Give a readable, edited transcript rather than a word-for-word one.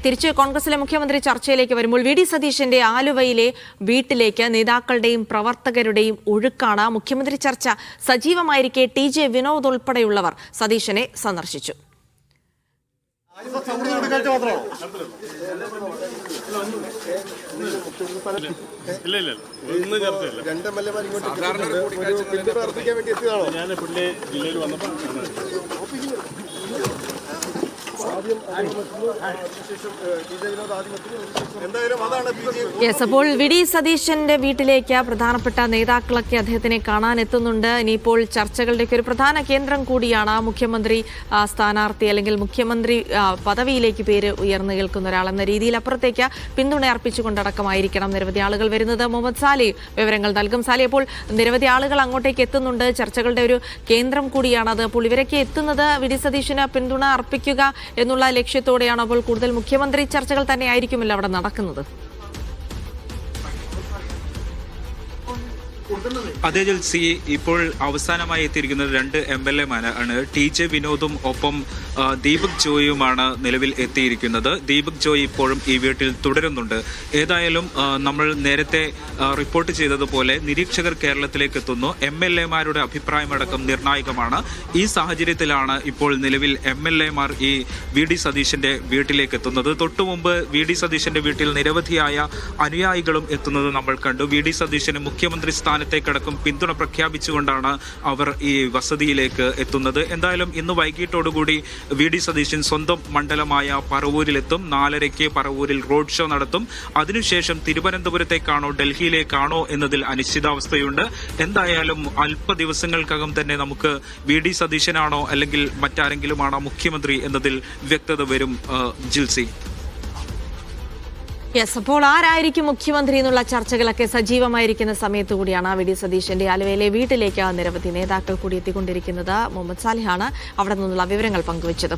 തിരിച്ച് കോൺഗ്രസിലെ മുഖ്യമന്ത്രി ചർച്ചയിലേക്ക് വരുമ്പോൾ വി ഡി സതീശന്റെ ആലുവയിലെ വീട്ടിലേക്ക് നേതാക്കളുടെയും പ്രവർത്തകരുടെയും ഒഴുക്കാണ്. മുഖ്യമന്ത്രി ചർച്ച സജീവമായിരിക്കെ ടി.ജെ. വിനോദ് ഉൾപ്പെടെയുള്ളവർ സതീശനെ സന്ദർശിച്ചു. അപ്പോൾ വി ഡി സതീശന്റെ വീട്ടിലേക്ക് പ്രധാനപ്പെട്ട നേതാക്കളൊക്കെ അദ്ദേഹത്തിനെ കാണാൻ എത്തുന്നുണ്ട്. ഇനിയിപ്പോൾ ചർച്ചകളുടെയൊക്കെ ഒരു പ്രധാന കേന്ദ്രം കൂടിയാണ് മുഖ്യമന്ത്രി സ്ഥാനാർത്ഥി അല്ലെങ്കിൽ മുഖ്യമന്ത്രി പദവിയിലേക്ക് പേര് ഉയർന്നു കേൾക്കുന്ന ഒരാളെന്ന രീതിയിൽ അപ്പുറത്തേക്ക് പിന്തുണ അർപ്പിച്ചുകൊണ്ടടക്കമായിരിക്കണം നിരവധി ആളുകൾ വരുന്നത്. മുഹമ്മദ് സാലി വിവരങ്ങൾ നൽകും. സാലി, അപ്പോൾ നിരവധി ആളുകൾ അങ്ങോട്ടേക്ക് എത്തുന്നുണ്ട്. ചർച്ചകളുടെ ഒരു കേന്ദ്രം കൂടിയാണത്. അപ്പോൾ ഇവരൊക്കെ എത്തുന്നത് വി ഡി സതീശന് പിന്തുണ അർപ്പിക്കുക എന്നുള്ള ലക്ഷ്യത്തോടെയാണ്. അപ്പോൾ കൂടുതൽ മുഖ്യമന്ത്രി ചർച്ചകൾ തന്നെയായിരിക്കുമല്ലോ അവിടെ നടക്കുന്നത്. അതേ ജിൽസി, ഇപ്പോൾ അവസാനമായി എത്തിയിരിക്കുന്നത് രണ്ട് MLA-മാരാണ്. ടി.ജെ. വിനോദും ഒപ്പം ദീപക് ജോയിയുമാണ് നിലവിൽ എത്തിയിരിക്കുന്നത്. ദീപക് ജോയ് ഇപ്പോഴും ഈ വീട്ടിൽ തുടരുന്നുണ്ട്. ഏതായാലും നമ്മൾ നേരത്തെ റിപ്പോർട്ട് ചെയ്തതുപോലെ നിരീക്ഷകർ കേരളത്തിലേക്ക് എത്തുന്നു. MLA-മാരുടെ അഭിപ്രായമടക്കം നിർണായകമാണ്. ഈ സാഹചര്യത്തിലാണ് ഇപ്പോൾ നിലവിൽ MLA-മാർ ഈ വി ഡി സതീശന്റെ വീട്ടിലേക്ക് എത്തുന്നത്. തൊട്ടുമുമ്പ് വി ഡി സതീശന്റെ വീട്ടിൽ നിരവധിയായ അനുയായികളും എത്തുന്നത് നമ്മൾ കണ്ടു. വി ഡി സതീശന് മുഖ്യമന്ത്രി സ്ഥാനത്തേക്കടക്കം പിന്തുണ പ്രഖ്യാപിച്ചുകൊണ്ടാണ് അവർ ഈ വസതിയിലേക്ക് എത്തുന്നത്. എന്തായാലും ഇന്ന് വൈകിട്ടോടുകൂടി വി ഡി സതീശൻ സ്വന്തം മണ്ഡലമായ പറവൂരിലെത്തും. 4:30 പറവൂരിൽ റോഡ് ഷോ നടത്തും. അതിനുശേഷം തിരുവനന്തപുരത്തേക്കാണോ ഡൽഹിയിലേക്കാണോ എന്നതിൽ അനിശ്ചിതാവസ്ഥയുണ്ട്. എന്തായാലും അല്പ ദിവസങ്ങൾക്കകം തന്നെ നമുക്ക് വി ഡി സതീശനാണോ അല്ലെങ്കിൽ മറ്റാരെങ്കിലുമാണോ മുഖ്യമന്ത്രി എന്നതിൽ വ്യക്തത വരും. ജിൽസി, അപ്പോൾ ആരായിരിക്കും മുഖ്യമന്ത്രി എന്നുള്ള ചർച്ചകളൊക്കെ സജീവമായിരിക്കുന്ന സമയത്ത് കൂടിയാണ് വി ഡി സതീശന്റെ ആലുവയിലെ വീട്ടിലേക്ക് നിരവധി നേതാക്കൾ കൂടി എത്തിക്കൊണ്ടിരിക്കുന്നത്. മുഹമ്മദ് സാലിഹാണ് അവിടെ നിന്നുള്ള വിവരങ്ങൾ പങ്കുവച്ചത്.